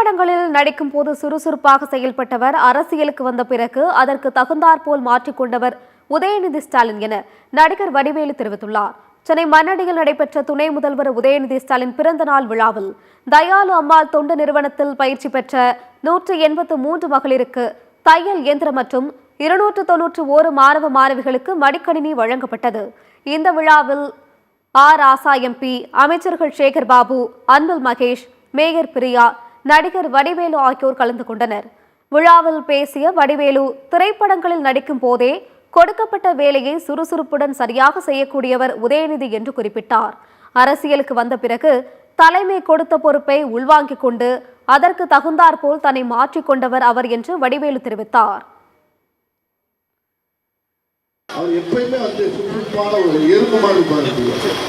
திரைப்படங்களில் நடிக்கும் போது சுறுசுறுப்பாக செயல்பட்டவர் அரசியலுக்கு வந்த பிறகு அதற்கு தகுந்தாற்போல் மாற்றிக்கொண்டவர் உதயநிதி ஸ்டாலின் என நடிகர் வடிவேலு தெரிவித்துள்ளார். சென்னை மண்ணடியில் நடைபெற்ற துணை முதல்வர் உதயநிதி ஸ்டாலின் பிறந்த நாள் விழாவில் தயாளு அம்மாள் தொண்டு நிறுவனத்தில் பயிற்சி பெற்ற 183 மகளிருக்கு தையல் இயந்திரம் மற்றும் 291 மாணவ மாணவிகளுக்கு மடிக்கணினி வழங்கப்பட்டது. இந்த விழாவில் ராசா MP, அமைச்சர்கள் சேகர் பாபு, அன்பில் மகேஷ், மேயர் பிரியா, நடிகர் வடிவேலு ஆகியோர் கலந்து கொண்டனர். விழாவில் பேசிய வடிவேலு, திரைப்படங்களில் நடிக்கும் போதே கொடுக்கப்பட்ட வேலையை சுறுசுறுப்புடன் சரியாக செய்யக்கூடியவர் உதயநிதி என்று குறிப்பிட்டார். அரசியலுக்கு வந்த பிறகு தலைமை கொடுத்த பொறுப்பை உள்வாங்கிக் கொண்டு அதற்கு தகுந்தாற்போல் தன்னை மாற்றிக்கொண்டவர் அவர் என்று வடிவேலு தெரிவித்தார். அவர் எப்பயுமே சுறுசுறுப்பான ஒரு எறும்பு மாதிரி இருப்பாரு.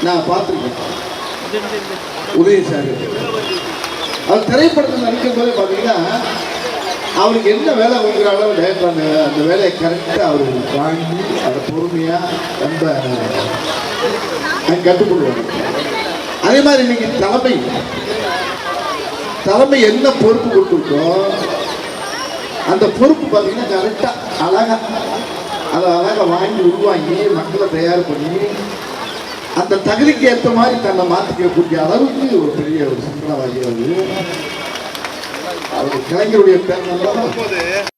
நான் பார்த்துருக்கேன் உதயசாரி. அவர் திரைப்படத்தில் நடிக்கும் போதே பார்த்தீங்கன்னா அவருக்கு என்ன வேலை கொடுக்குற அளவு டைரக்டர் அந்த வேலையை கரெக்டாக அவர் வாங்கி அதை பொறுமையாக ரொம்ப கட்டுப்படுவாங்க. அதே மாதிரி இன்னைக்கு தலைமை என்ன பொறுப்பு கொடுத்துருக்கோ அந்த பொறுப்பு பார்த்தீங்கன்னா கரெக்டாக அழகாக வாங்கி உருவாங்கி மக்களை தயார் பண்ணி அந்த தகுதிக்கு ஏற்ற மாதிரி தன்னை மாற்றிக்கக்கூடிய அளவுக்கு ஒரு பெரிய ஒரு சிந்தனைவாதி அவர் கலைஞருடைய பேர்